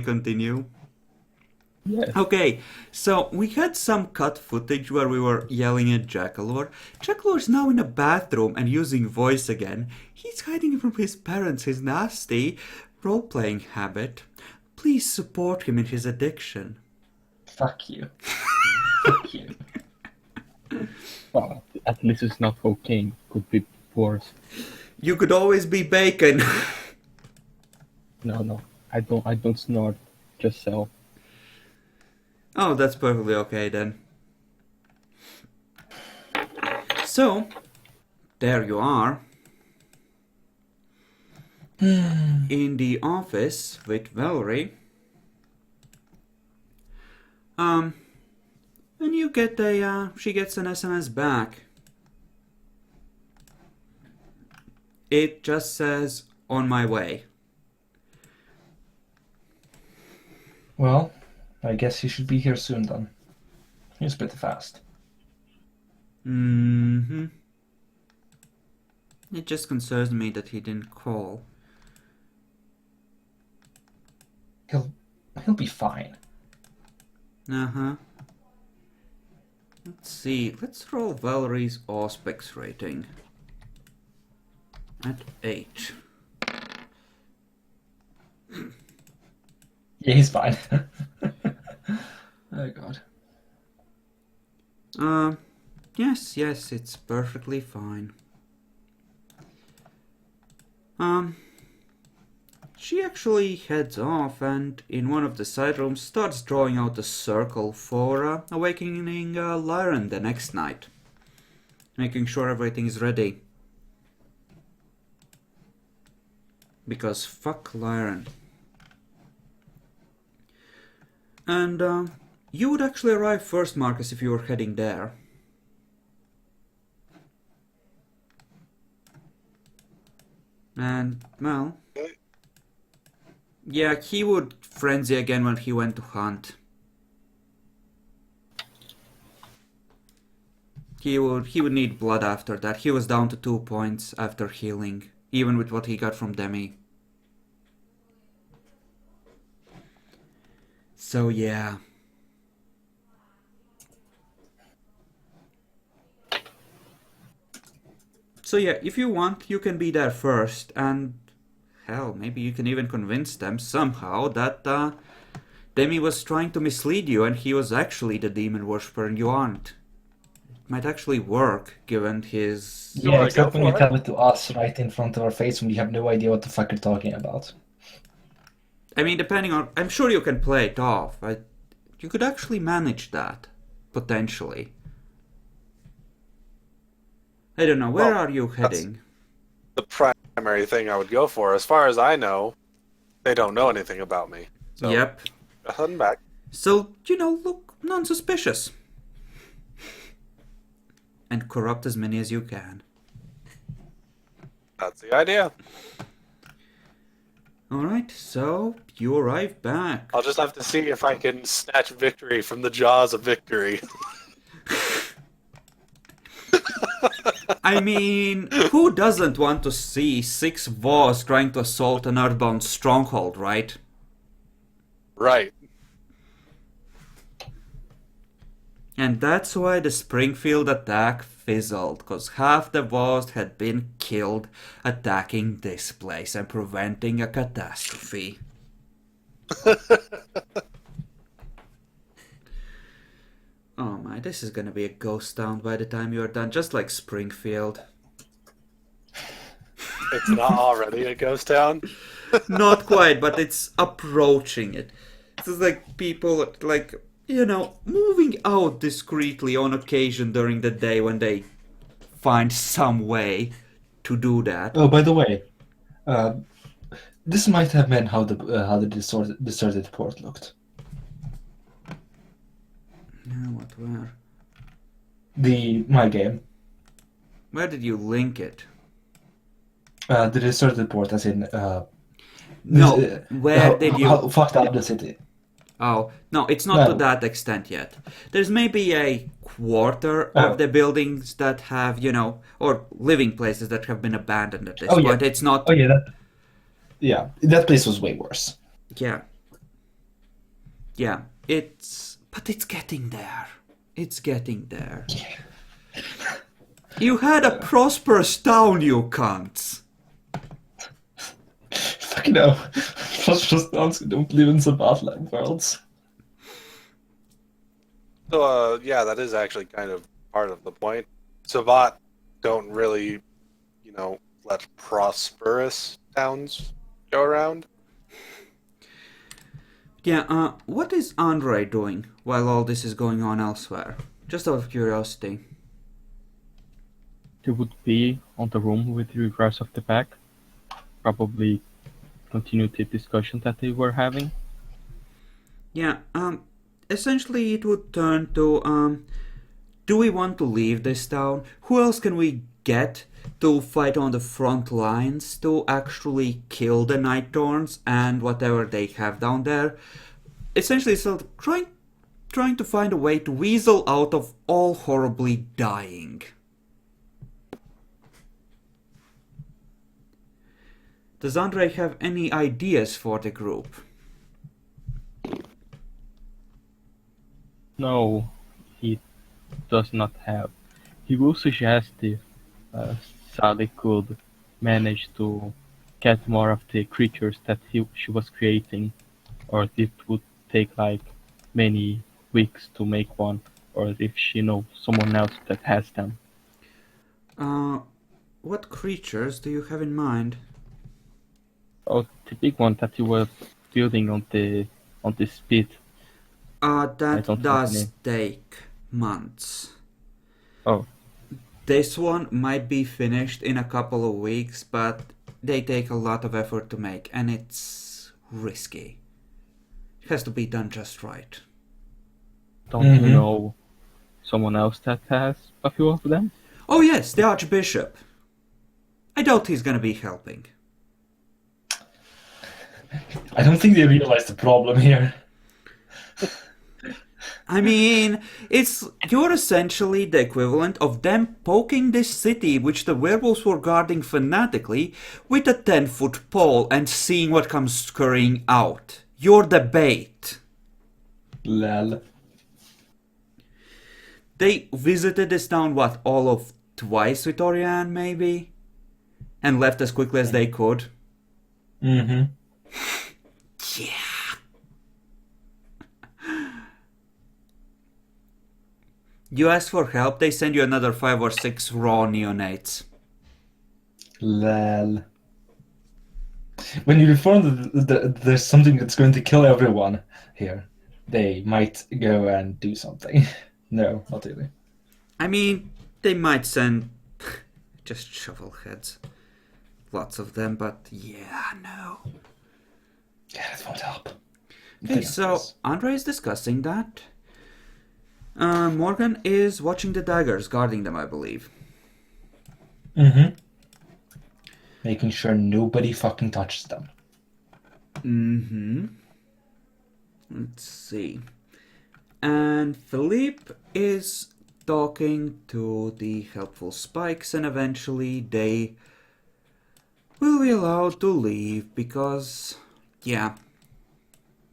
continue? Yeah. Okay, so we had some cut footage where we were yelling at Jackalor. Jackalor's now in a bathroom and using voice again. He's hiding from his parents, his nasty role-playing habit. Please support him in his addiction. Fuck you. Fuck you. Well, at least it's not cocaine. Could be worse. You could always be bacon. No. I don't snort. Just sell. Oh, that's perfectly okay then. So, there you are. In the office with Valerie. And you get she gets an SMS back. It just says, on my way. Well, I guess he should be here soon then. He's pretty fast. Mm-hmm. It just concerns me that he didn't call. He'll be fine. Uh-huh. Let's see. Let's roll Valerie's Auspex rating. At 8. Yeah, he's fine. Oh god. Yes, it's perfectly fine. She actually heads off and in one of the side rooms starts drawing out a circle for awakening Lyran the next night. Making sure everything is ready. Because fuck Lyran. And you would actually arrive first, Marcus, if you were heading there. And, well... yeah, he would frenzy again when he went to hunt. He would need blood after that. He was down to 2 points after healing, even with what he got from Demi. So yeah. So yeah, if you want, you can be there first, and hell, maybe you can even convince them somehow that Demi was trying to mislead you and he was actually the demon worshipper and you aren't. It might actually work, given his... Yeah, except when you tell it to us right in front of our face when we have no idea what the fuck you're talking about. I mean, depending on... I'm sure you can play it off. You could actually manage that, potentially. I don't know, where are you heading? The primary thing I would go for. As far as I know, they don't know anything about me. So, Yep. heading back. So, look non-suspicious. And corrupt as many as you can. That's the idea. Alright, so you arrive back. I'll just have to see if I can snatch victory from the jaws of victory. I mean, who doesn't want to see 6 Voss trying to assault an earthbound stronghold, right? Right. And that's why the Springfield attack fizzled, because half the Voss had been killed attacking this place and preventing a catastrophe. Oh my, this is gonna be a ghost town by the time you're done, just like Springfield. It's not already a ghost town. Not quite, but it's approaching it. It's like people, moving out discreetly on occasion during the day when they find some way to do that. Oh, by the way, this might have been how the deserted port looked. Where? My game. Where did you link it? The deserted port, as in No, where did you... How fucked up the city. Oh, no, it's not to that extent yet. There's maybe a quarter of the buildings that have, or living places that have been abandoned at this point. Yeah. It's not... Oh, yeah, that place was way worse. Yeah. yeah, but it's getting there. It's getting there. You had a prosperous town, you cunts. Fucking hell. Just don't live in Sabbat-like worlds. So, yeah, that is actually kind of part of the point. Sabbat don't really, let prosperous towns go around. Yeah, what is Andre doing while all this is going on elsewhere? Just out of curiosity. He would be on the room with the rest of the pack. Probably continue the discussion that they were having. Yeah, essentially it would turn to, do we want to leave this town? Who else can we get to fight on the front lines to actually kill the Night Thorns and whatever they have down there? Essentially, so trying to find a way to weasel out of all horribly dying. Does Andre have any ideas for the group? No, he does not have. He will suggest if Sally could manage to get more of the creatures that she was creating, or it would take like many weeks to make one, or if she knows someone else that has them. What creatures do you have in mind? Oh, the big one that you were building on the spit. That don't have the does name. take months. Oh, This one might be finished in a couple of weeks, but they take a lot of effort to make, and it's risky. It has to be done just right. don't you know someone else that has a few of them? Oh yes, the Archbishop. I doubt he's gonna be helping. I don't think they realize the problem here. I mean, you're essentially the equivalent of them poking this city, which the werewolves were guarding fanatically, with a 10-foot pole and seeing what comes scurrying out. You're the bait. Lol. They visited this town, all of twice with Oriane, maybe? And left as quickly as they could. Mm-hmm. Yeah. You ask for help, they send you another 5 or 6 raw neonates. Lol. When you inform that there's something that's going to kill everyone here, they might go and do something. No, not really. I mean, they might send just shovel heads. Lots of them, but yeah, no. Yeah, that won't help. Okay, so Andre is discussing that. Morgan is watching the daggers, guarding them, I believe. Mm-hmm. Making sure nobody fucking touches them. Mm-hmm. Let's see. And Philippe is talking to the helpful Spikes, and eventually they will be allowed to leave because, yeah,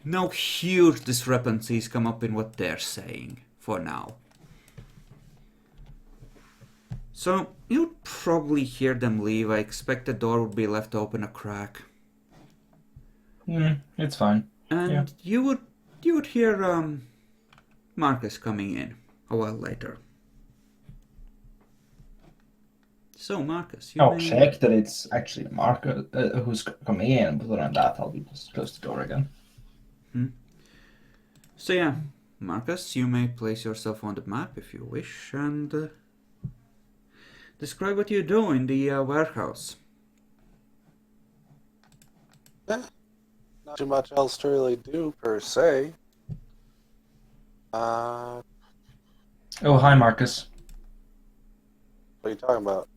no huge discrepancies come up in what they're saying for now. So you'll probably hear them leave. I expect the door would be left open a crack. It's fine. And you would hear Marcus coming in a while later. So Marcus, you I'll may... check that it's actually Marcus who's coming in, but other than that, I'll be just close the door again. So yeah, Marcus, you may place yourself on the map if you wish and describe what you do in the warehouse. Not too much else to really do, per se. What Oh, hi, Marcus. are you talking about?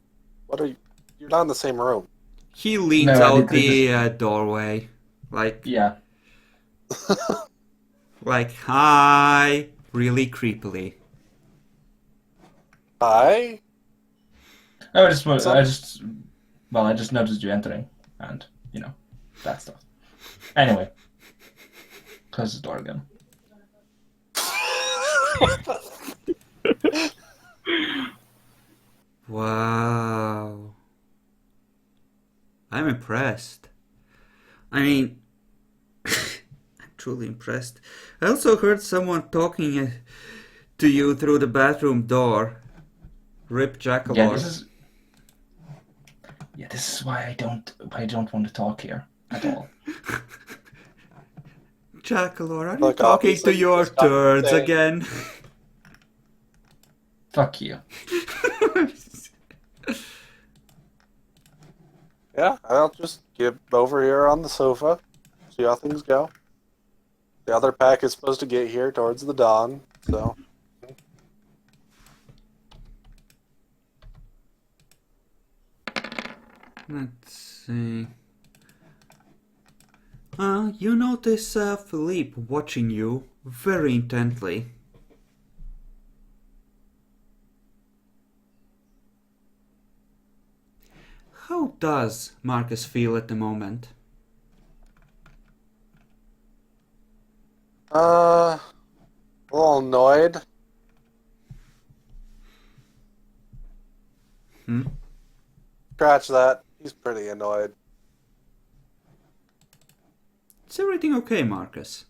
What are you... You're not in the same room. He leans No, I out did the doorway, like, Yeah. hi, really creepily. Hi? I just noticed you entering, and that stuff. Anyway, close the door again. Wow. I'm impressed. I mean, I'm truly impressed. I also heard someone talking to you through the bathroom door. Rip Yeah, Jackalor. this is why I don't want to talk here at all. Jackalor, are you Look, talking to obviously you your just got turds insane. again? Fuck you. Yeah, I'll just get over here on the sofa, see how things go. The other pack is supposed to get here towards the dawn, so. Let's see. You notice Philippe watching you very intently. How does Marcus feel at the moment? A little annoyed. Hmm? Scratch that. He's pretty annoyed. Is everything okay, Marcus?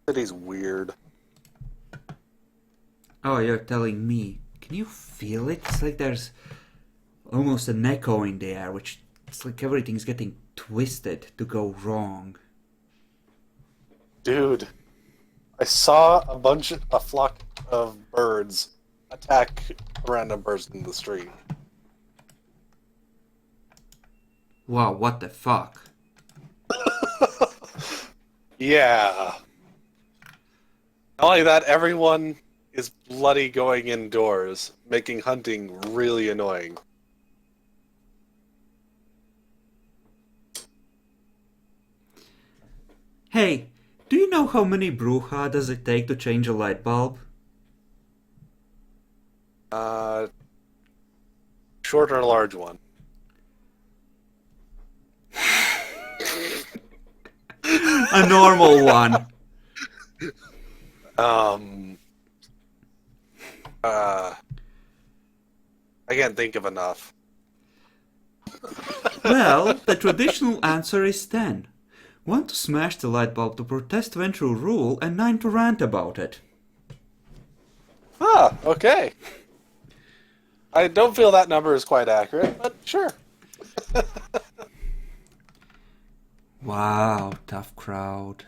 City's weird. Oh, you're telling me. Can you feel it? It's like there's almost an echo in the air, which it's like everything's getting twisted to go wrong. Dude, I saw a flock of birds attack a random person in the street. Wow, what the fuck? Yeah. Not only that, everyone is bloody going indoors, making hunting really annoying. Hey, do you know how many bruja does it take to change a light bulb? Short or large one? A normal one. I can't think of enough. Well, the traditional answer is 10. 1 to smash the light bulb to protest Ventral rule, and 9 to rant about it. Ah, okay. I don't feel that number is quite accurate, but sure. Wow, tough crowd.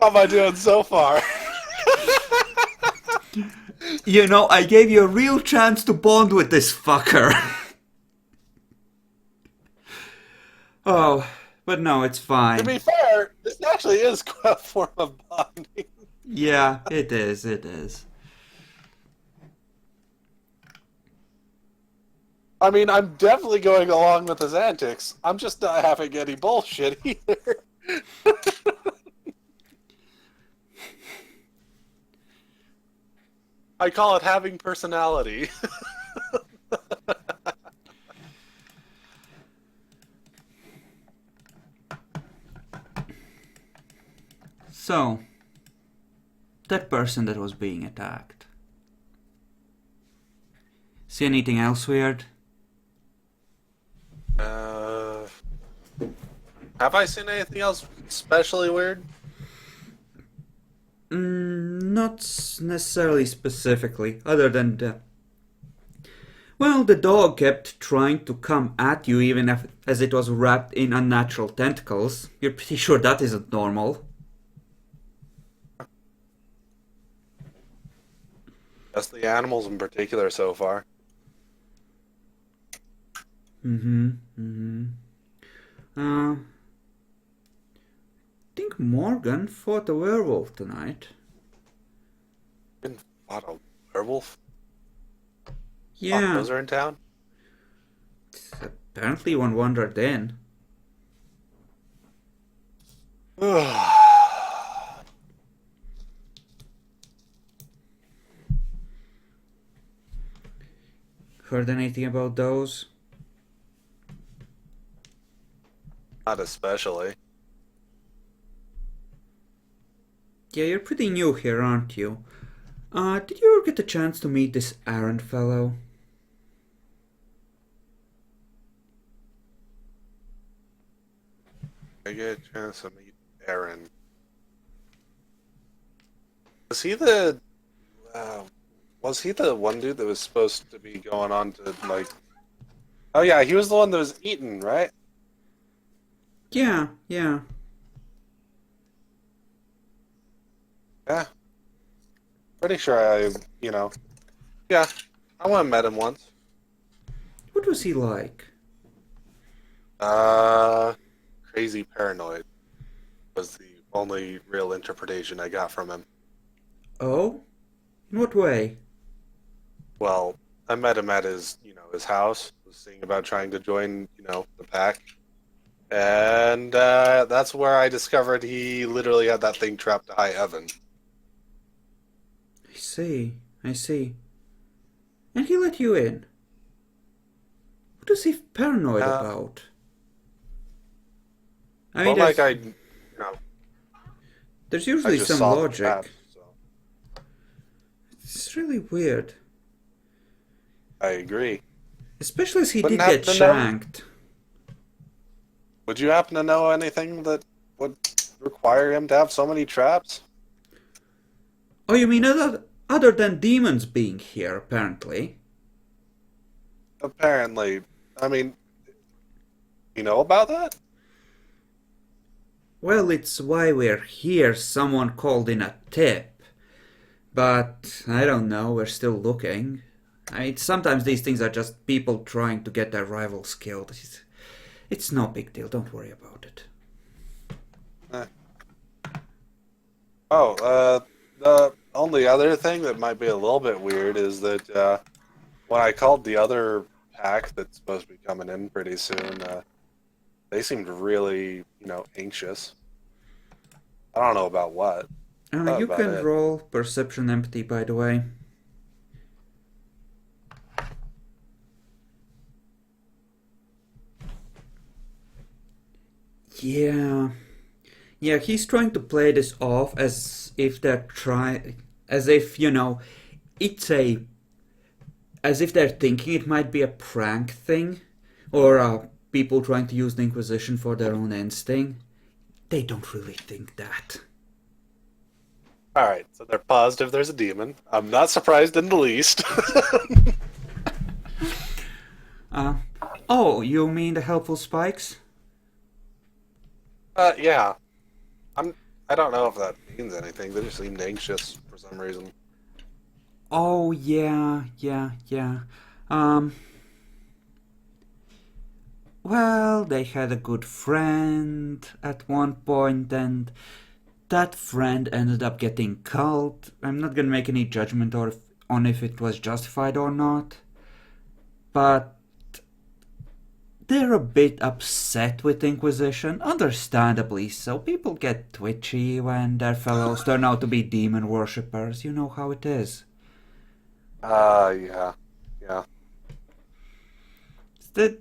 How am I doing so far? You know, I gave you a real chance to bond with this fucker. Oh, but no, it's To fine. be fair, this actually is a form of bonding. Yeah, it is, it is. I mean, I'm definitely going along with his antics. I'm just not having any bullshit either. I call it having personality. So, that person that was being attacked. See anything else weird? Have I seen anything else especially weird? Not necessarily specifically, other than the... Well, the dog kept trying to come at you even as it was wrapped in unnatural tentacles. You're pretty sure that isn't normal. Just the animals in particular so far. I think Morgan fought a werewolf tonight. Been fought a werewolf? Yeah, Those are in town? apparently one wandered in. Heard anything about those? Not especially. Yeah, you're pretty new here, aren't you? Did you ever get a chance to meet this Aaron fellow? I get a chance to meet Aaron. Was he the was he the one dude that was supposed to be going on to like? Oh yeah, he was the one that was eaten, right? Yeah, yeah. Yeah, pretty sure yeah, I went and met him once. What was he like? Crazy paranoid was the only real interpretation I got from him. Oh? In what way? Well, I met him at his house, was seeing about trying to join, the pack. And that's where I discovered he literally had that thing trapped to high heaven. I see, I see. And he let you in? What is he paranoid Uh, about? I mean, well, like there's I usually just some saw the logic. traps, so It's really weird. I agree. Especially as he Wouldn't did get happen to know. shanked. Would you happen to know anything that would require him to have so many traps? Oh, you mean other than demons being here, apparently? Apparently. I mean, you know about that? Well, it's why we're here. Someone called in a tip. But I don't know, we're still looking. Sometimes these things are just people trying to get their rivals killed. It's no big deal, don't worry about it. Eh. Oh, the only other thing that might be a little bit weird is that when I called the other pack that's supposed to be coming in pretty soon, they seemed really, anxious. I don't know about what. Thought You about can it. roll Perception Empty, by the way. Yeah. Yeah, he's trying to play this off as if it's as if they're thinking it might be a prank thing, or people trying to use the Inquisition for their own ends thing. They don't really think that. All right, so they're positive there's a demon. I'm not surprised in the least. Oh, you mean the helpful spikes? Yeah. I don't know if that means anything. They just seemed anxious for some reason. Oh, yeah. Um, well, they had a good friend at one point, and that friend ended up getting killed. I'm not gonna make any judgment on if it was justified or not, but they're a bit upset with Inquisition, understandably so. People get twitchy when their fellows turn out to be demon worshippers. You know how it is. Yeah. They,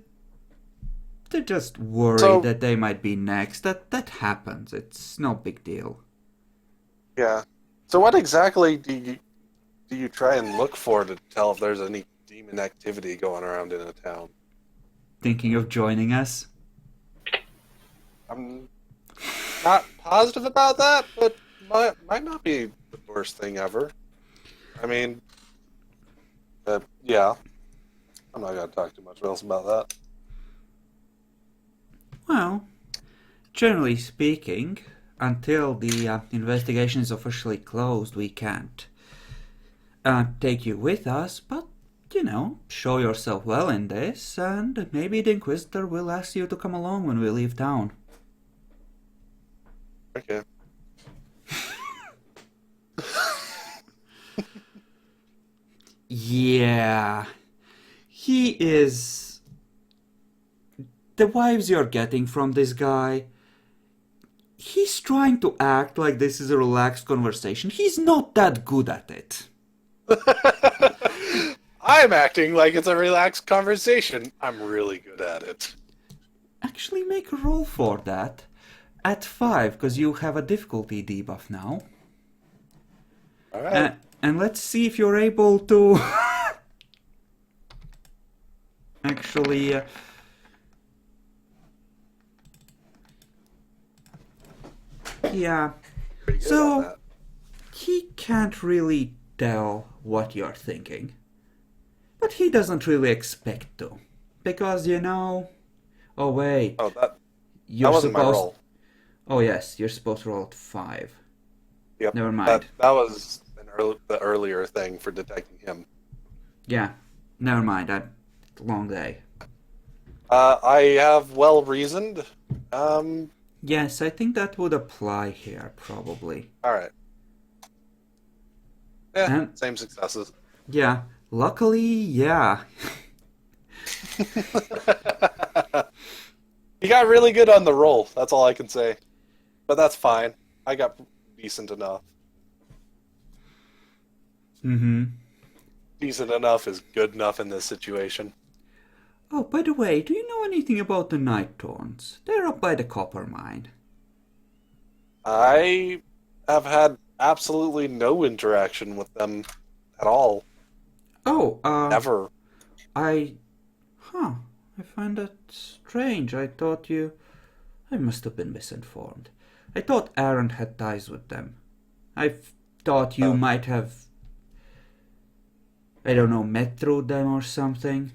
they're just worried So, that they might be next. That happens. It's no big deal. yeah. So what exactly do you try and look for to tell if there's any demon activity going around in a town? Thinking of joining us? I'm not positive about that, but might not be the worst thing ever. I mean, yeah. I'm not gonna talk too much else about that. Well, generally speaking, until the investigation is officially closed, we can't take you with us, but, show yourself well in this, and maybe the Inquisitor will ask you to come along when we leave town. Okay. Yeah. He is... The vibes you're getting from this guy, He's trying to act like this is a relaxed conversation. He's not that good at it. I'm acting like it's a relaxed conversation. I'm really good at it. Actually, make a roll for that. At 5, because you have a difficulty debuff now. Alright. And let's see if you're able to... actually... yeah. Pretty good So, on that. he can't really tell what you're thinking. But he doesn't really expect to. Because, you know... Oh, wait. Oh, that You're wasn't my supposed... roll. Oh, yes, you're supposed to roll at 5. Yep. Never mind. That was the earlier thing for detecting him. Yeah, never mind. Long day. I have well reasoned. Yes, I think that would apply here, probably. Alright. Yeah, And- same successes. Yeah, luckily, yeah. He got really good on the roll, that's all I can say. But that's fine. I got decent enough. Mm-hmm. Decent enough is good enough in this situation. Oh, by the way, do you know anything about the Night Thorns? They're up by the copper mine. I have had absolutely no interaction with them at all. Oh, Ever. I find that strange. I thought you... I must have been misinformed. I thought Aaron had ties with them. I thought you might have... I don't know, met through them or something.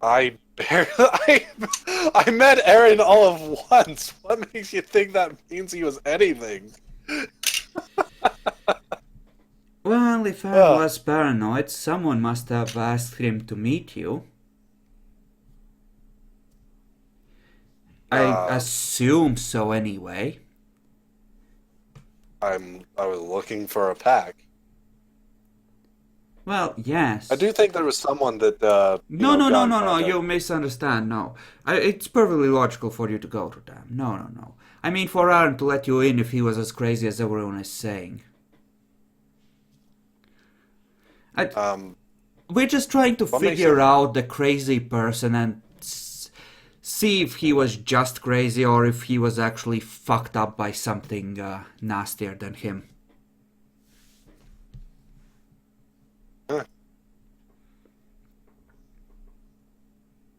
I met Aaron all of once. What makes you think that means he was anything? Well, if Aaron was paranoid, someone must have asked him to meet you. I assume so anyway. I was looking for a pack. Well, yes. I do think there was someone that No, you misunderstand, no. It's perfectly logical for you to go to them. No. I mean for Aaron to let you in if he was as crazy as everyone is saying. We're just trying to What makes figure you- out the crazy person and see if he was just crazy or if he was actually fucked up by something nastier than him.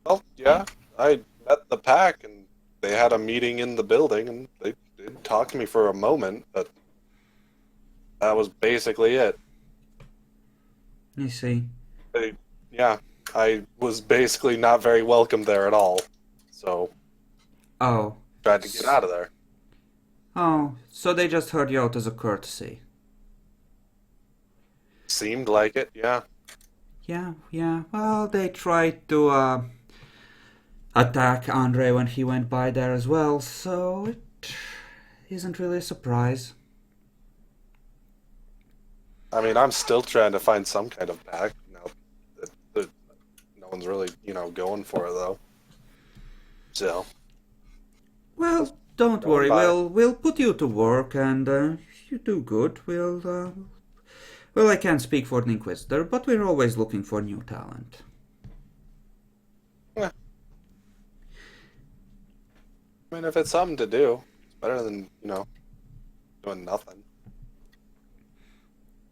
Well, yeah, I met the pack and they had a meeting in the building and they did talk to me for a moment, but that was basically it. You see. I was basically not very welcome there at all. So, Oh. tried to get out of there. Oh, so they just heard you out as a courtesy. Seemed like it, yeah. Yeah. Well, they tried to attack Andre when he went by there as well, so it isn't really a surprise. I mean, I'm still trying to find some kind of pack. No one's really, going for it, though. So, Well, don't Going worry. by. We'll put you to work, and you do good. Well, I can't speak for the Inquisitor, but we're always looking for new talent. I mean, if it's something to do, it's better than, doing nothing.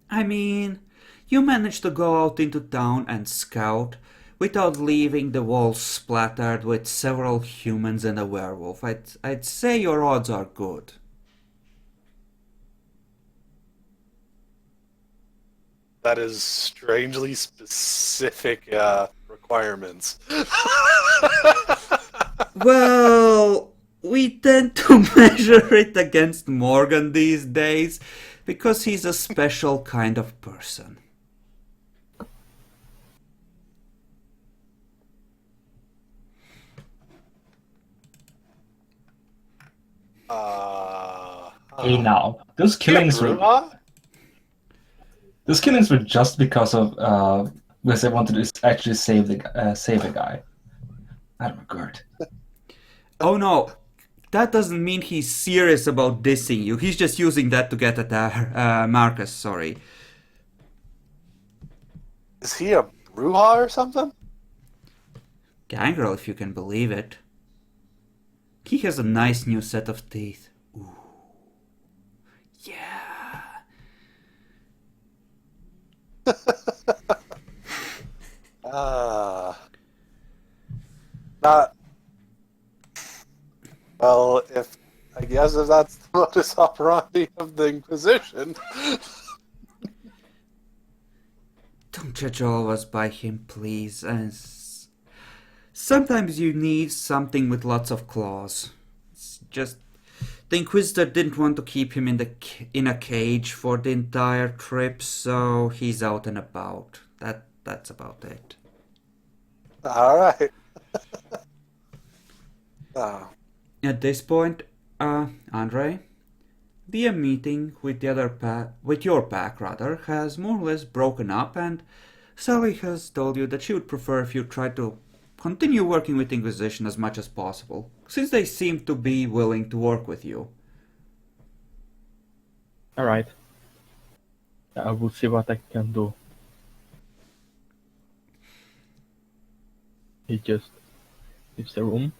I mean, you managed to go out into town and scout without leaving the walls splattered with several humans and a werewolf. I'd say your odds are good. That is strangely specific requirements. Well, we tend to measure it against Morgan these days because he's a special kind of person. Hey now, those killings were just because they wanted to actually save a guy. Oh my god. Oh no, that doesn't mean he's serious about dissing you. He's just using that to get at Marcus, sorry. Is he a Bruja or something? Gangrel, if you can believe it. He has a nice new set of teeth. Ooh. Yeah. Not. Well, if I guess if that's the modus operandi of the Inquisition. Don't judge all of us by him, please. Sometimes you need something with lots of claws. It's just the Inquisitor didn't want to keep him in a cage for the entire trip, so he's out and about. That's about it. All right. Oh. At this point, Andre, the meeting with your pack rather, has more or less broken up, and Sally has told you that she would prefer if you tried to continue working with Inquisition as much as possible, since they seem to be willing to work with you. Alright. I will see what I can do. He just leaves the room.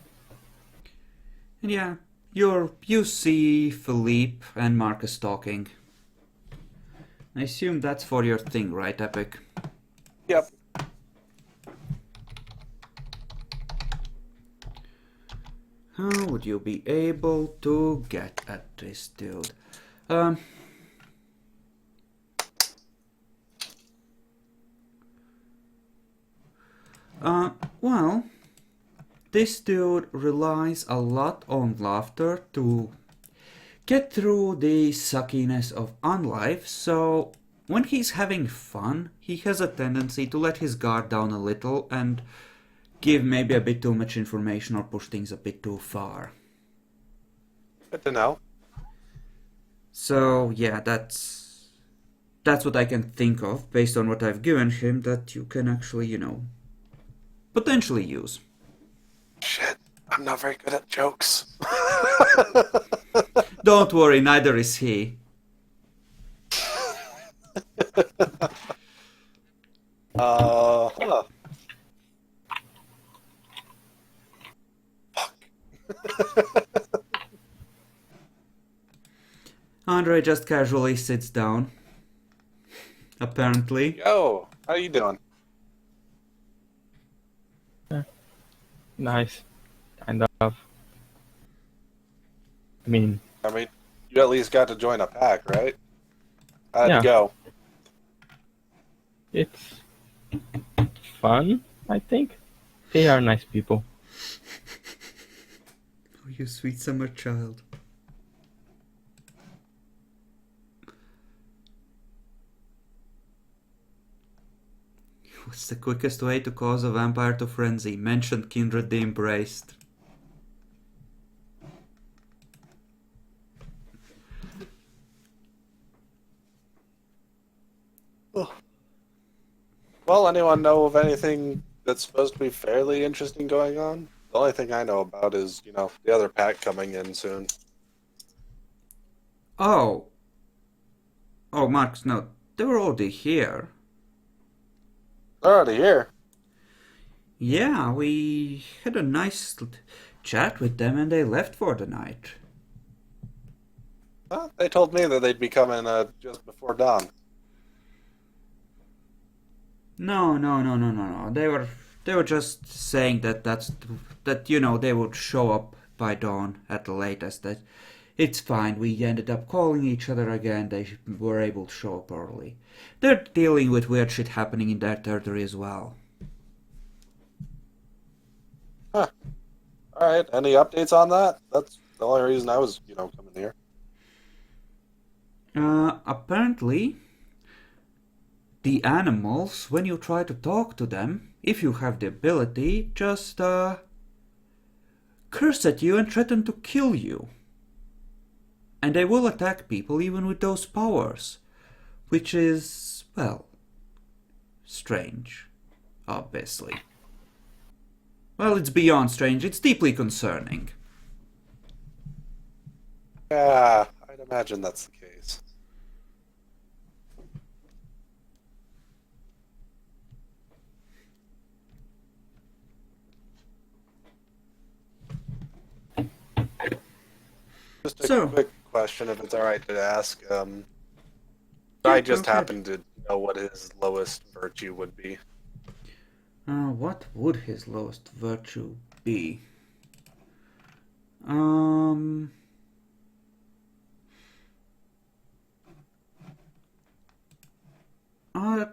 And yeah, you see Philippe and Marcus talking. I assume that's for your thing, right, Epic? Yep. How would you be able to get at this dude? Well, this dude relies a lot on laughter to get through the suckiness of unlife, so when he's having fun, he has a tendency to let his guard down a little and give maybe a bit too much information or push things a bit too far. Good to know. So yeah, that's what I can think of based on what I've given him that you can actually, potentially use. Shit, I'm not very good at jokes. Don't worry, neither is he. Huh. Andre just casually sits down. Apparently. Yo, how you doing? Nice. Kind of. I mean, You at least got to join a pack, right? How'd Yeah. it go? it's fun, I think. They are nice people. Oh, you sweet summer child. What's the quickest way to cause a vampire to frenzy? Mention Kindred the Embraced. Well, anyone know of anything that's supposed to be fairly interesting going on? The only thing I know about is, the other pack coming in soon. Oh, Marcus, no, they were already here. They're already here. Yeah, we had a nice chat with them and they left for the night. Well, they told me that they'd be coming just before dawn. No. They were just saying that they would show up by dawn at the latest. That it's fine. We ended up calling each other again. They were able to show up early. They're dealing with weird shit happening in their territory as well. Huh. Alright, any updates on that? That's the only reason I was, coming here. Apparently, the animals, when you try to talk to them, if you have the ability, just curse at you and threaten to kill you. And they will attack people even with those powers, which is, well, strange, obviously. Well, it's beyond strange, it's deeply concerning. Yeah, I'd imagine that's the case. Just a So, quick question, if it's alright to ask. yeah, I go just ahead. happen to know what his lowest virtue would be. What would his lowest virtue be? Um,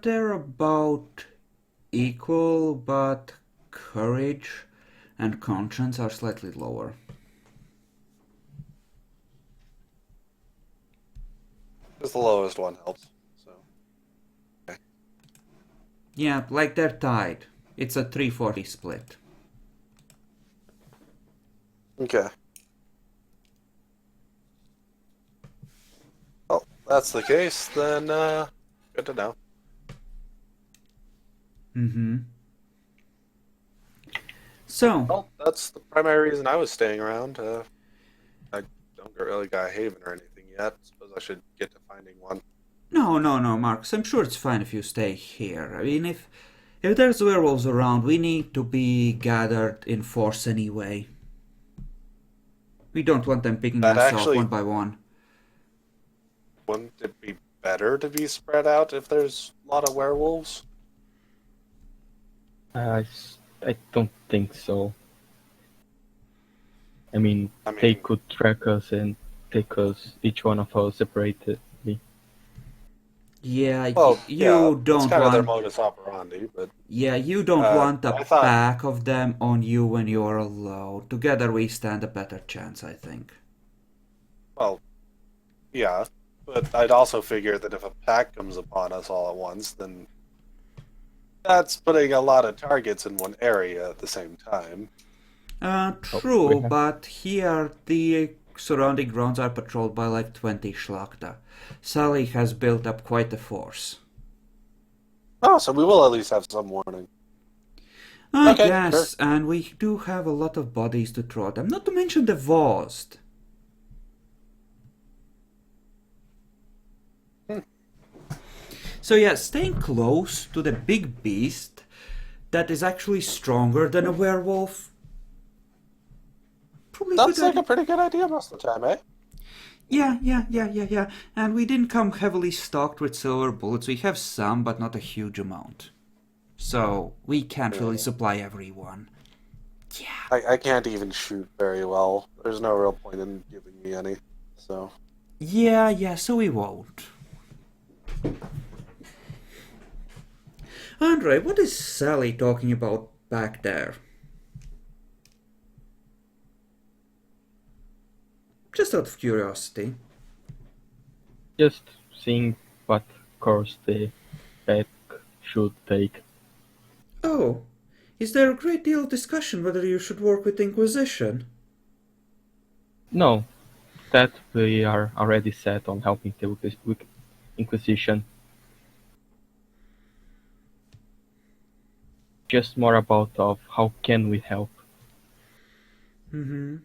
they're about equal, but courage and conscience are slightly lower. Just the lowest one helps. So Yeah, like they're tied. It's a 340 split. okay. Well, that's the case, then good to know. Mm-hmm. So, Well, that's the primary reason I was staying around. I don't really got a haven or anything yet. Suppose I should get to finding one. no, Marcus. I'm sure it's fine if you stay here. I mean, if there's werewolves around, we need to be gathered in force anyway. We don't want them picking That us off actually, one by one. wouldn't it be better to be spread out if there's a lot of werewolves? I don't think so. I mean, I mean- they could track us and take us, each one of us separately. Yeah, Well, you yeah, that's don't kind of their want. modus operandi, but Yeah, you don't want a I thought, pack of them on you when you're alone. Together we stand a better chance, I think. well, yeah, but I'd also figure that if a pack comes upon us all at once, then that's putting a lot of targets in one area at the same time. True, yeah. but here the surrounding grounds are patrolled by like 20 Shlachta. Sally has built up quite a force. Oh, so we will at least have some warning. Okay, Yes, and we do have a lot of bodies to throw at them, not to mention the Vost. So yeah, staying close to the big beast that is actually stronger than a werewolf. Probably That's good like idea. a pretty good idea most of the time, eh? Yeah. And we didn't come heavily stocked with silver bullets. We have some, but not a huge amount. So we can't really supply everyone. Yeah. I can't even shoot very well. There's no real point in giving me any, so... Yeah, so we won't. Andre, what is Sally talking about back there? Just out of curiosity. Just seeing what course the pack should take. Oh, is there a great deal of discussion whether you should work with the Inquisition? No, that we are already set on helping the Inquisition. Just more about of how can we help. Mm-hmm.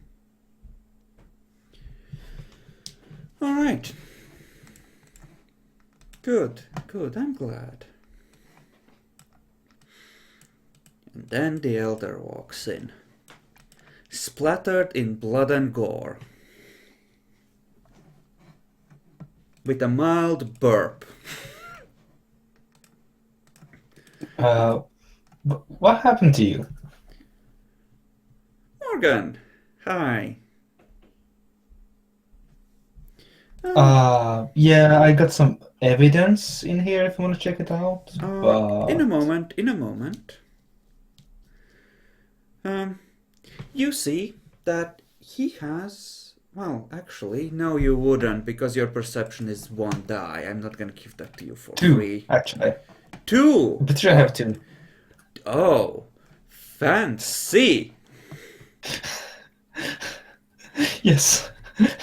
Alright. Good, I'm glad. And then the Elder walks in, splattered in blood and gore, with a mild burp. What happened to you? Morgan, hi. Yeah, I got some evidence in here if you want to check it out. In a But moment. You see that he has... Well, actually, no, you wouldn't, because your perception is one die. I'm not gonna give that to you for two, free. actually. 2! But I have two. Oh, fancy! Yes,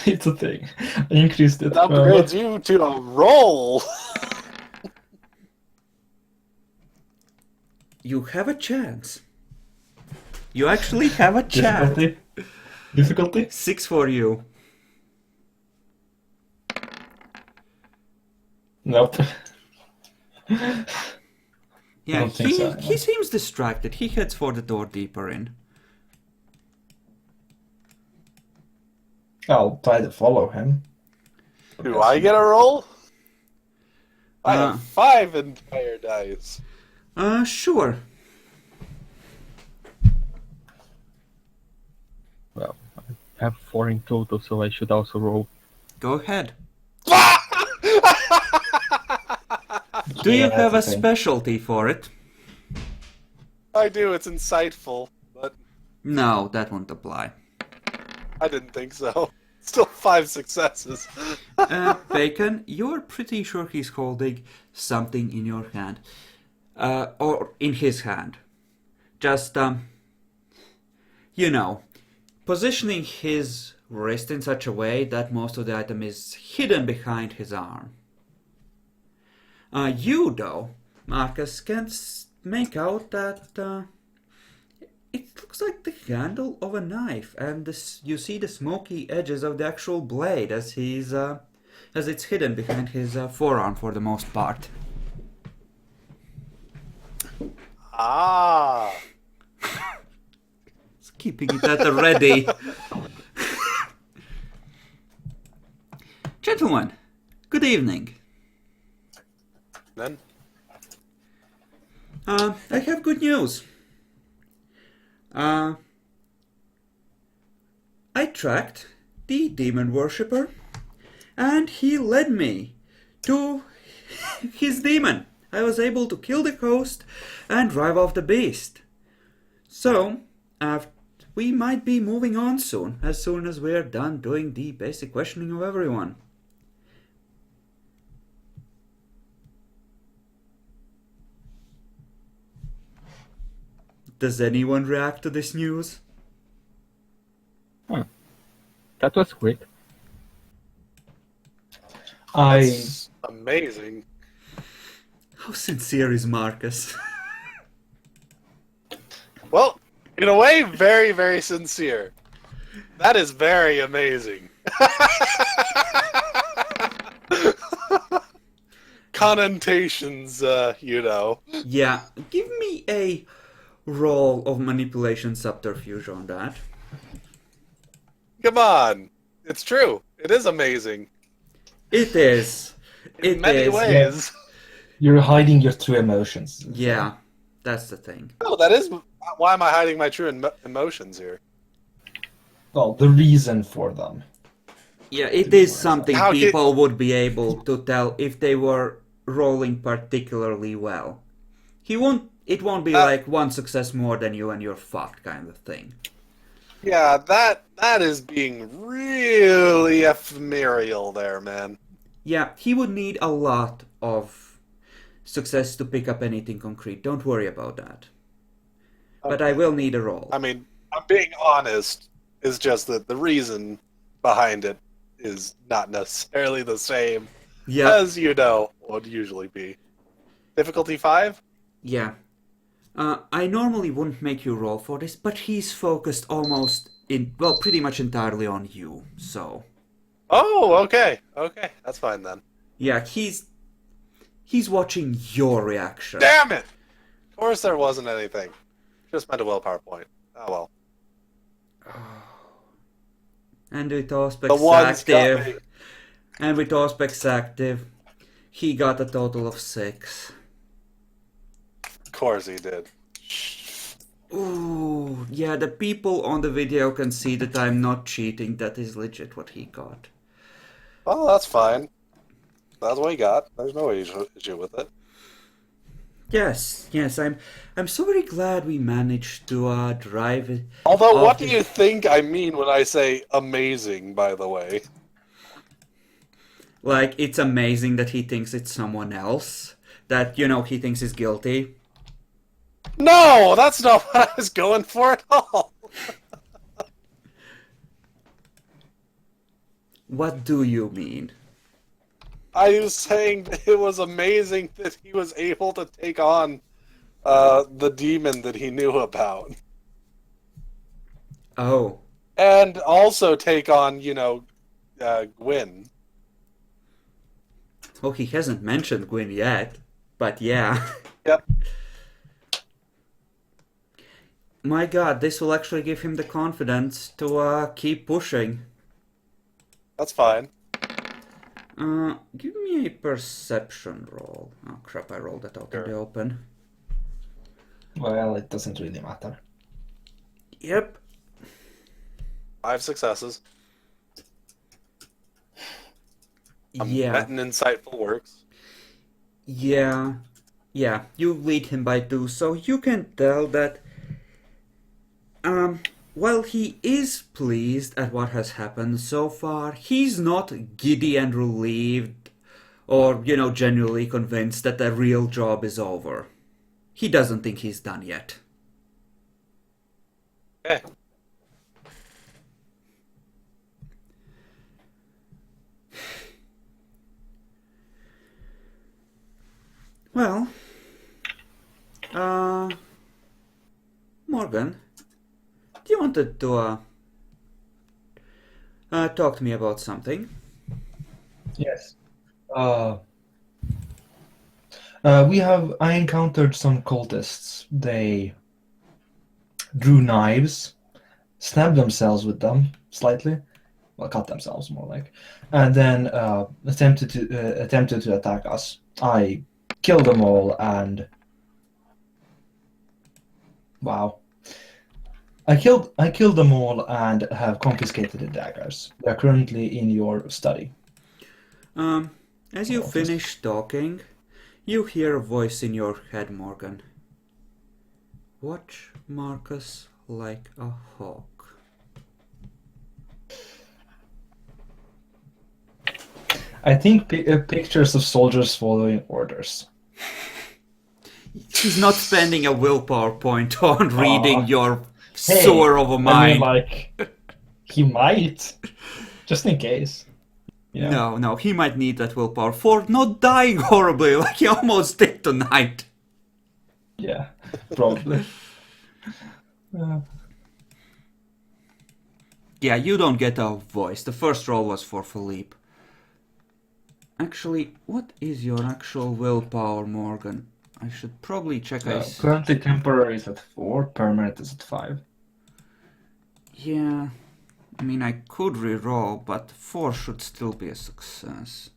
it's a thing. I increased it. It upgrades you to a roll! You have a chance. You actually have a chance. Difficulty? 6 for you. Nope. Yeah, don't think so, he anyway. seems distracted. He heads for the door deeper in. I'll try to follow him. Do I get a roll? I Uh, have 5 entire dice. Sure. Well, I have 4 in total, so I should also roll. Go ahead. I Do you Yeah, have a that's the thing. specialty for it? do, it's insightful, but No, that won't apply. I didn't think so. Still 5 successes. Bacon, you're pretty sure he's holding something in your hand. Or in his hand. Just, you know, positioning his wrist in such a way that most of the item is hidden behind his arm. You, though, Marcus, can make out that it looks like the handle of a knife, and you see the smoky edges of the actual blade as it's hidden behind his forearm for the most part. Ah. It's keeping it at the ready. Gentlemen, good evening. Then I have good news. I tracked the demon worshipper, and he led me to his demon. I was able to kill the host and drive off the beast. So, we might be moving on soon as we're done doing the basic questioning of everyone. Does anyone react to this news? That was quick. that's amazing. How sincere is Marcus? Well, in a way, very, very sincere. That is very amazing. Connotations, you know. Yeah, give me a roll of manipulation subterfuge on that. Come on. It's true. It is amazing. It is. In It many is. ways. You're hiding your true emotions. Yeah, that's the thing. No, that is... Why am I hiding my true emotions here? Well, the reason for them. Yeah, it is something How people would be able to tell if they were rolling particularly well. It won't be like one success more than you and you're fucked kind of thing. Yeah, that is being really ephemeral there, man. Yeah, he would need a lot of success to pick up anything concrete. Don't worry about that. But I will need a roll. I mean, I'm being honest. It's just that the reason behind it is not necessarily the same Yeah, as, you know, would usually be. Difficulty 5? yeah. I normally wouldn't make you roll for this, but he's focused pretty much entirely on you, so... Oh, okay. Okay, that's fine then. Yeah, he's watching your reaction. Damn it! Of course there wasn't anything. Just meant a willpower point. Oh well. And with The one's got me. Auspex active, he got a total of 6. Of course he did. Ooh, yeah, the people on the video can see that I'm not cheating. That is legit what he got. Well, that's fine. That's what he got. There's no issue with it. Yes, I'm so very glad we managed to drive it. Although, what off do the- you think I mean when I say amazing, by the way? Like, it's amazing that he thinks it's someone else. That, he thinks is guilty. No, that's not what I was going for at all. What do you mean? I was saying that it was amazing that he was able to take on the demon that he knew about. Oh. And also take on, Gwyn. Oh, he hasn't mentioned Gwyn yet, but yeah. Yep. My god, this will actually give him the confidence to keep pushing. That's fine. Give me a perception roll. Oh crap, I rolled that out in the Sure. open. Well, it doesn't really matter. Yep. 5 successes. Yeah. Met and insightful works. Yeah. Yeah, you lead him by 2, so you can tell that while he is pleased at what has happened so far, he's not giddy and relieved or, genuinely convinced that the real job is over. He doesn't think he's done yet. Okay. Well, Morgan, do you wanted to talk to me about something? Yes. I encountered some cultists. They drew knives, stabbed themselves with them slightly, well, cut themselves more like, and then attempted to attack us. I killed them all, and wow, I killed them all and have confiscated the daggers. They're currently in your study. As you finish talking, you hear a voice in your head, Morgan. Watch Marcus like a hawk. I think pictures of soldiers following orders. He's not spending a willpower point on reading your Hey, sewer of a mind. He might, just in case. Yeah. No, he might need that willpower for not dying horribly like he almost did tonight. Yeah, probably. Yeah, you don't get a voice. The first roll was for Philippe. Actually, what is your actual willpower, Morgan? I should probably check. Currently temporary is at 4, permanent is at 5. Yeah, I mean, I could re-roll, but 4 should still be a success.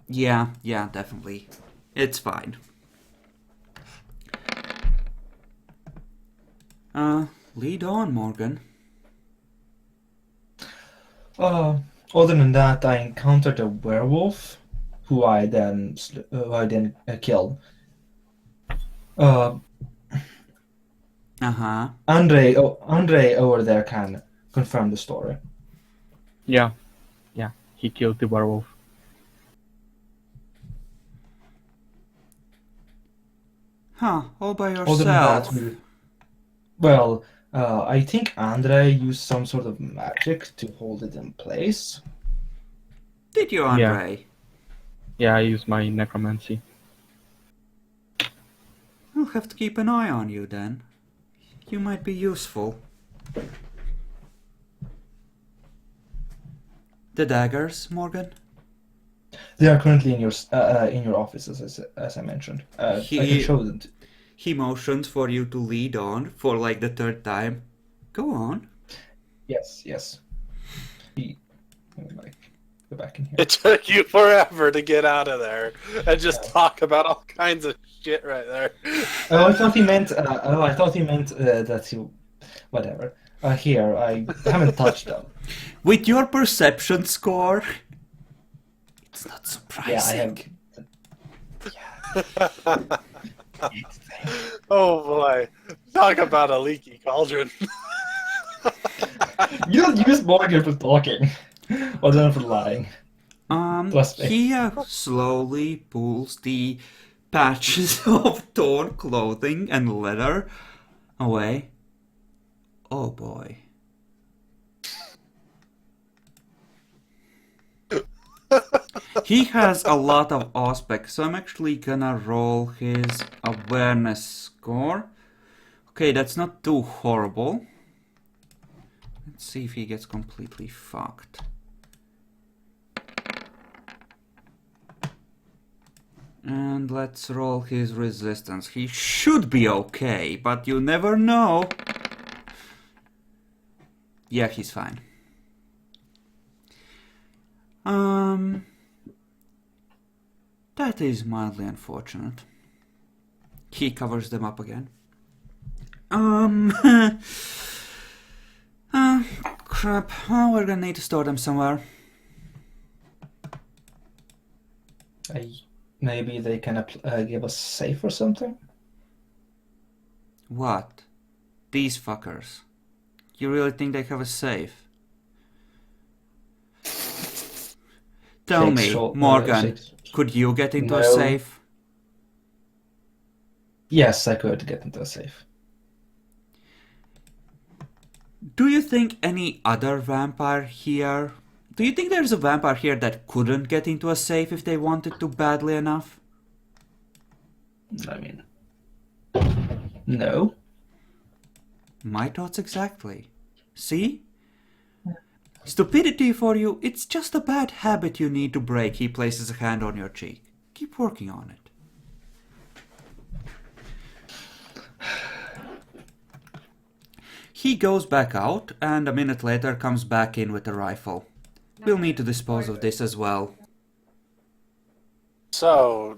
Yeah, definitely. It's fine. Lead on, Morgan. Other than that, I encountered a werewolf, who I then killed. Andre over there can confirm the story. Yeah, he killed the werewolf. Huh, all by Other than yourself. that, I think Andre used some sort of magic to hold it in place. Did you, Andre? Yeah, I used my necromancy. I'll have to keep an eye on you then. You might be useful. The daggers, Morgan? They are currently in your office, as I mentioned. I can show them. He motions for you to lead on for like the 3rd time. Go on. Yes. Go back in here. It took you forever to get out of there and just talk about all kinds of shit right there. I thought he meant. That you. Whatever. Here, I haven't touched them. With your perception score, it's not surprising. Yeah, I have. Oh boy. Talk about a leaky cauldron. You don't use Morgan for talking, or then for lying. Trust me. He slowly pulls the patches of torn clothing and leather away. Oh boy. He has a lot of aspects, so I'm actually gonna roll his awareness score. Okay, that's not too horrible. Let's see if he gets completely fucked. And let's roll his resistance. He should be okay, but you never know. Yeah, he's fine. That is mildly unfortunate. He covers them up again. Crap. Oh, we're gonna need to store them somewhere. Maybe they can give us safe or something? What? These fuckers. You really think they have a safe? Tell Takes me, short- Morgan, shakes- could you get into a No. safe? Yes, I could get into a safe. Do you think any other vampire here... Do you think there's a vampire here that couldn't get into a safe if they wanted to badly enough? I mean, no. My thoughts exactly. See? Stupidity for you, it's just a bad habit you need to break. He places a hand on your cheek. Keep working on it. He goes back out, and a minute later comes back in with a rifle. We'll need to dispose of this as well. So,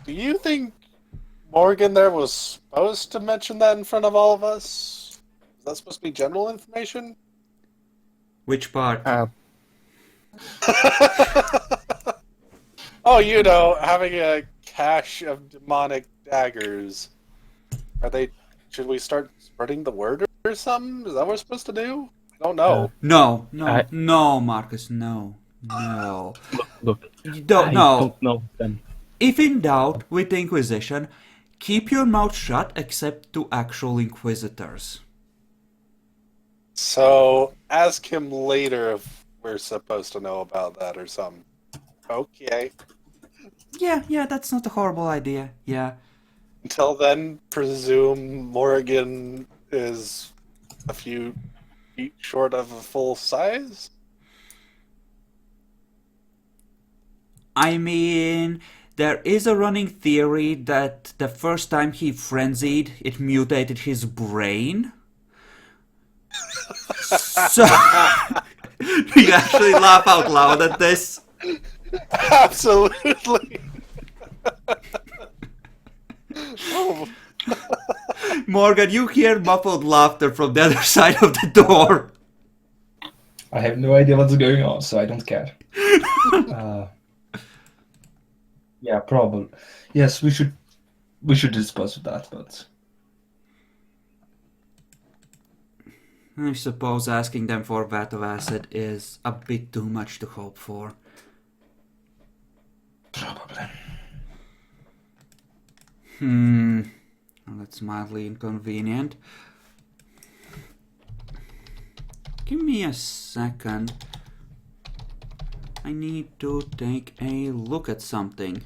do you think Morgan there was supposed to mention that in front of all of us? Is that supposed to be general information? Which part? Oh, you know, having a cache of demonic daggers. Are they... Should we start spreading the word or something? Is that what we're supposed to do? I don't know. No, I- no, Marcus, no. No. Look, You don't I know. don't know them. If in doubt with the Inquisition, keep your mouth shut except to actual Inquisitors. So, ask him later if we're supposed to know about that or something. Okay. Yeah, that's not a horrible idea. Yeah. Until then, presume Morgan is a few feet short of a full size? I mean, there is a running theory that the first time he frenzied, it mutated his brain. So, you actually laugh out loud at this. Absolutely. Oh, Morgan, you hear muffled laughter from the other side of the door. I have no idea what's going on, so I don't care. Yeah, probably. Yes, we should dispose of that, but I suppose asking them for vat of acid is a bit too much to hope for. probably. Well, that's mildly inconvenient. Give me a second. I need to take a look at something.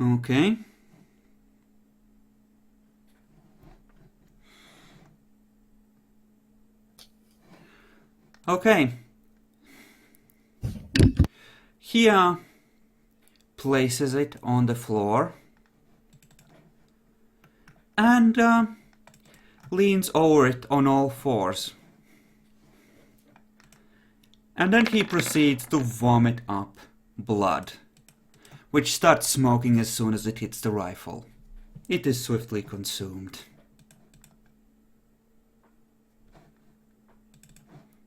Okay. Okay. He places it on the floor and leans over it on all fours. And then he proceeds to vomit up blood, which starts smoking as soon as it hits the rifle. It is swiftly consumed.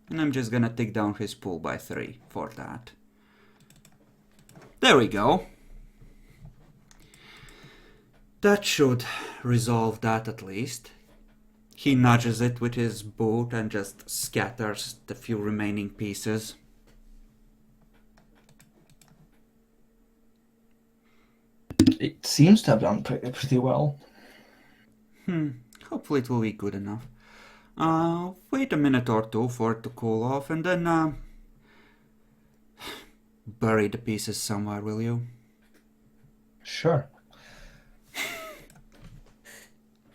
And I'm just gonna take down his pool by 3 for that. There we go. That should resolve that at least. He nudges it with his boot and just scatters the few remaining pieces. It seems to have done pretty well. Hopefully it will be good enough. Wait a minute or two for it to cool off and then bury the pieces somewhere, will you? Sure.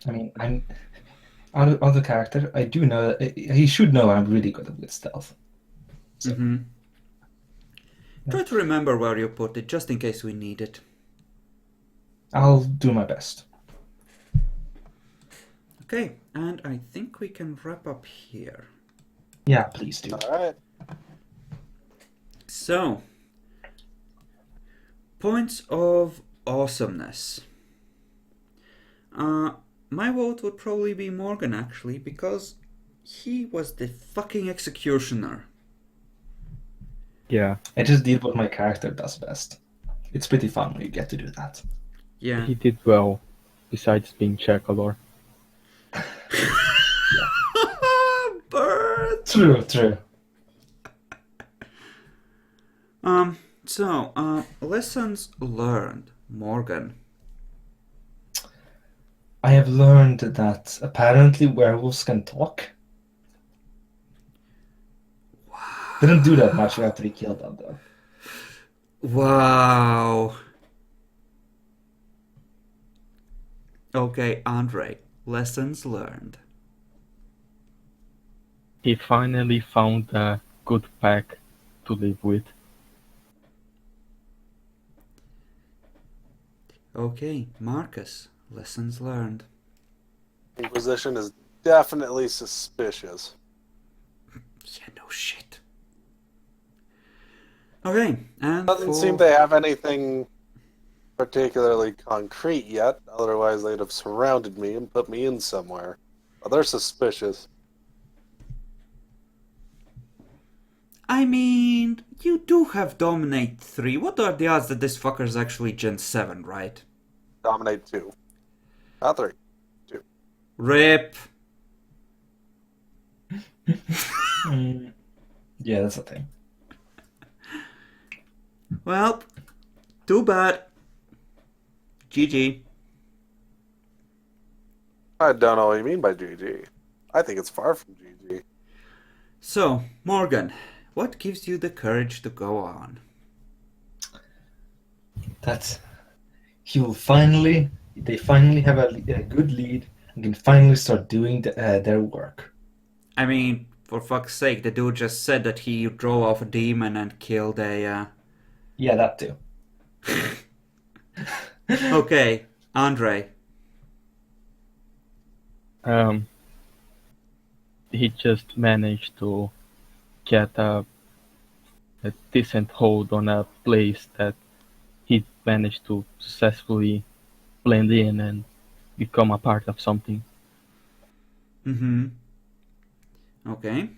I mean, other character, I do know that he should know I'm really good with stealth. So, Mm-hmm. Yeah. Try to remember where you put it, just in case we need it. I'll do my best. Okay, and I think we can wrap up here. Yeah, please do. All right. So, points of awesomeness. My vote would probably be Morgan, actually, because he was the fucking executioner. Yeah, I just did what my character does best. It's pretty fun when you get to do that. Yeah. he did well, besides being Chekalor. Bird! True. So, lessons learned, Morgan. I have learned that apparently werewolves can talk. Didn't do that much after he killed them, though. Wow. Okay, Andre, lessons learned. He finally found a good pack to live with. Okay, Marcus, lessons learned. Inquisition is definitely suspicious. Yeah, no shit. Okay, and Doesn't for... seem they have anything particularly concrete yet. Otherwise, they'd have surrounded me and put me in somewhere. But they're suspicious. I mean, you do have Dominate 3. What are the odds that this fucker's actually Gen 7, right? Dominate 2. Not 3. RIP. Yeah, that's the thing. Well, too bad. GG. I don't know what you mean by GG. I think it's far from GG. So, Morgan, what gives you the courage to go on? That they finally have a good lead and can finally start doing their work. I mean, for fuck's sake, the dude just said that he drove off a demon and killed a... Yeah, that too. Okay, Andre. He just managed to get a decent hold on a place that he managed to successfully blend in and become a part of something. Mm-hmm. Okay.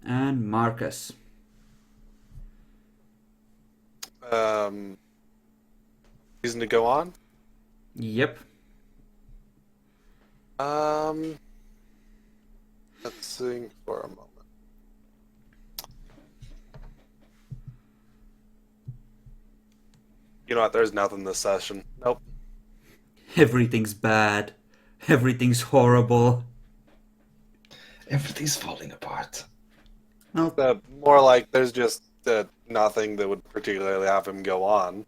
And Marcus. Reason to go on? Yep. Let's think for a moment. You know what? There's nothing this session. Nope. Everything's bad. Everything's horrible. Everything's falling apart. Well, More like there's just nothing that would particularly have him go on.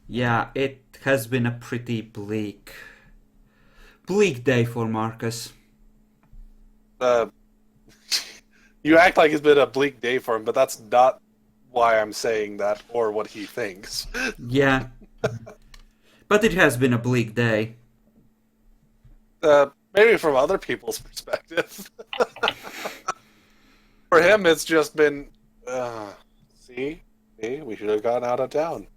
yeah, it has been a pretty bleak day for Marcus. You act like it's been a bleak day for him, but that's not why I'm saying that or what he thinks. Yeah. But it has been a bleak day. Maybe from other people's perspective. For him, it's just been, see, we should have gotten out of town.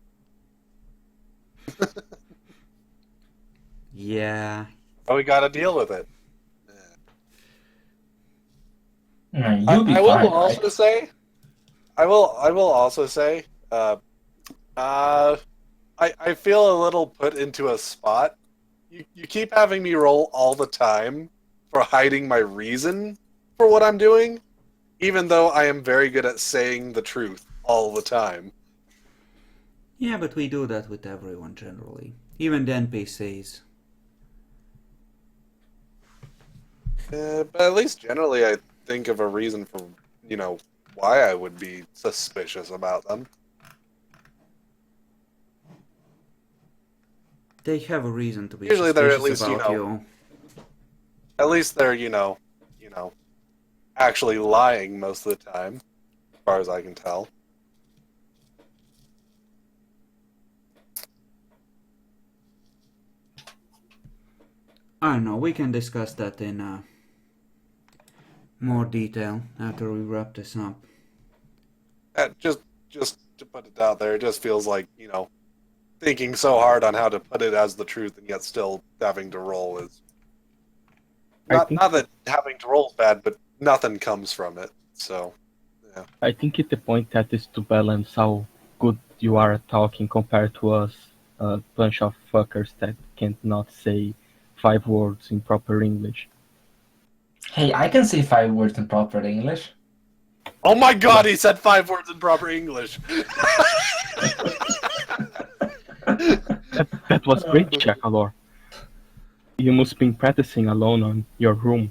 Yeah. But we got to deal with it. You'll be I will fine, also right? say, I will also say, I feel a little put into a spot. You keep having me roll all the time for hiding my reason for what I'm doing, even though I am very good at saying the truth all the time. Yeah, but we do that with everyone generally. Even the NPCs. But at least generally I think of a reason for, why I would be suspicious about them. They have a reason to be Usually they're at suspicious least, about you. At least they're, actually lying most of the time, as far as I can tell. I don't know, we can discuss that in more detail after we wrap this up. Just to put it out there, it just feels like, thinking so hard on how to put it as the truth and yet still having to roll is... Not that having to roll is bad, but nothing comes from it, so... Yeah. I think the point that is to balance how good you are at talking compared to us, a bunch of fuckers that can't not say 5 words in proper English. Hey, I can say 5 words in proper English. Oh my god, he said 5 words in proper English! That was great, Jackalor. You must have been practicing alone on your room.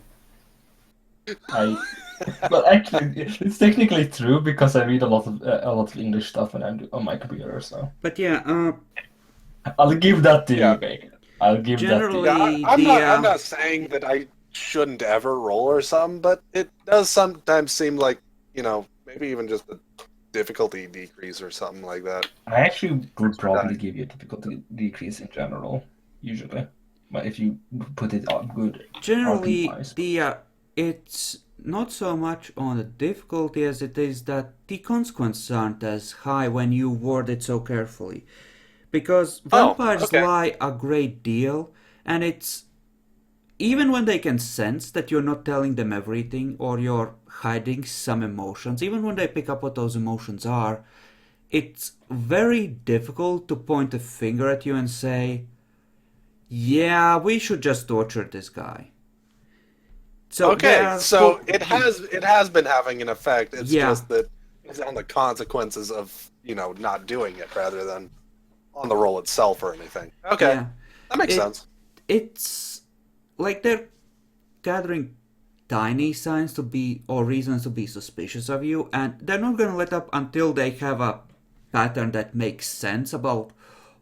Well, actually, it's technically true because I read a lot of English stuff when I'm on my computer. So, But yeah, I'll give that to Yeah. you, Bacon. I'll give Generally- that to you. Yeah, I'm not saying that I shouldn't ever roll or something, but it does sometimes seem like, maybe even just a difficulty decrease or something like that. I actually would probably give you a difficulty decrease in general, usually. But if you put it on good, generally RP-wise. it's not so much on the difficulty as it is that the consequences aren't as high when you word it so carefully. Because vampires okay. lie a great deal, and it's even when they can sense that you're not telling them everything or you're hiding some emotions, even when they pick up what those emotions are, it's very difficult to point a finger at you and say, yeah, we should just torture this guy. So Okay, so it has been having an effect. It's Yeah. just that it's on the consequences of, not doing it rather than on the roll itself or anything. Okay, Yeah. that makes sense. It's like they're gathering tiny signs to be or reasons to be suspicious of you, and they're not gonna let up until they have a pattern that makes sense about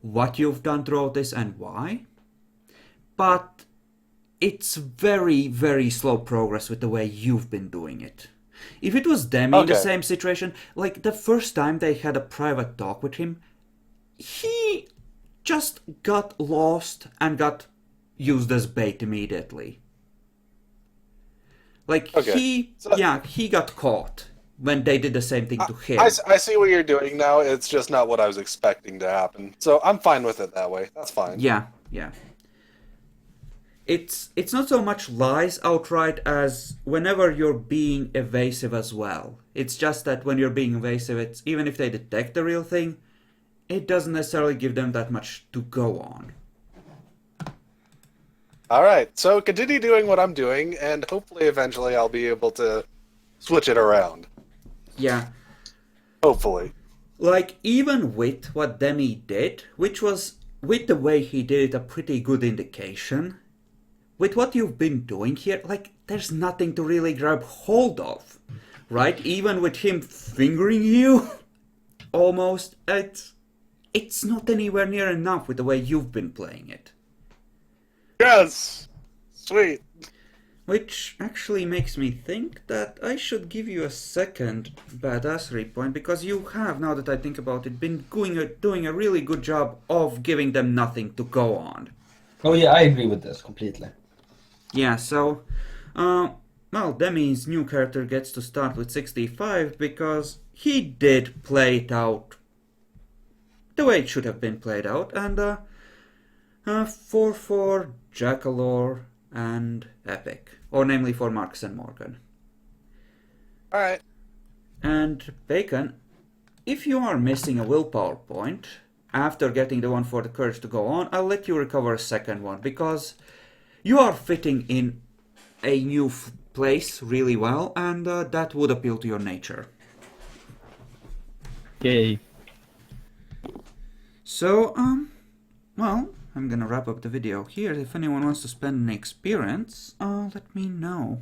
what you've done throughout this and why. But it's very, very slow progress with the way you've been doing it. If it was Demi in the Okay. same situation, like the first time they had a private talk with him, he just got lost and got used as bait immediately. Like Okay. he got caught when they did the same thing to him. I see what you're doing now. It's just not what I was expecting to happen. So I'm fine with it that way. That's fine. Yeah. It's not so much lies outright as whenever you're being evasive as well. It's just that when you're being evasive, it's even if they detect the real thing, it doesn't necessarily give them that much to go on. All right. So continue doing what I'm doing, and hopefully eventually I'll be able to switch it around. Yeah. Hopefully. Like, even with what Demi did, which was, with the way he did it, a pretty good indication, with what you've been doing here, like, there's nothing to really grab hold of, right? Even with him fingering you, almost, it's not anywhere near enough with the way you've been playing it. Yes! Sweet. Which actually makes me think that I should give you a second badassery point, because you have, now that I think about it, been doing a really good job of giving them nothing to go on. Oh yeah, I agree with this completely. Yeah, so, well, Demi's new character gets to start with 65 because he did play it out the way it should have been played out, and 4 Jackalor and Epic, or namely for Marcus and Morgan. Alright. And Bacon, if you are missing a willpower point after getting the one for the courage to go on, I'll let you recover a second one, because you are fitting in a new place really well, and that would appeal to your nature. Yay. So, well, I'm gonna wrap up the video here. If anyone wants to spend an experience, let me know.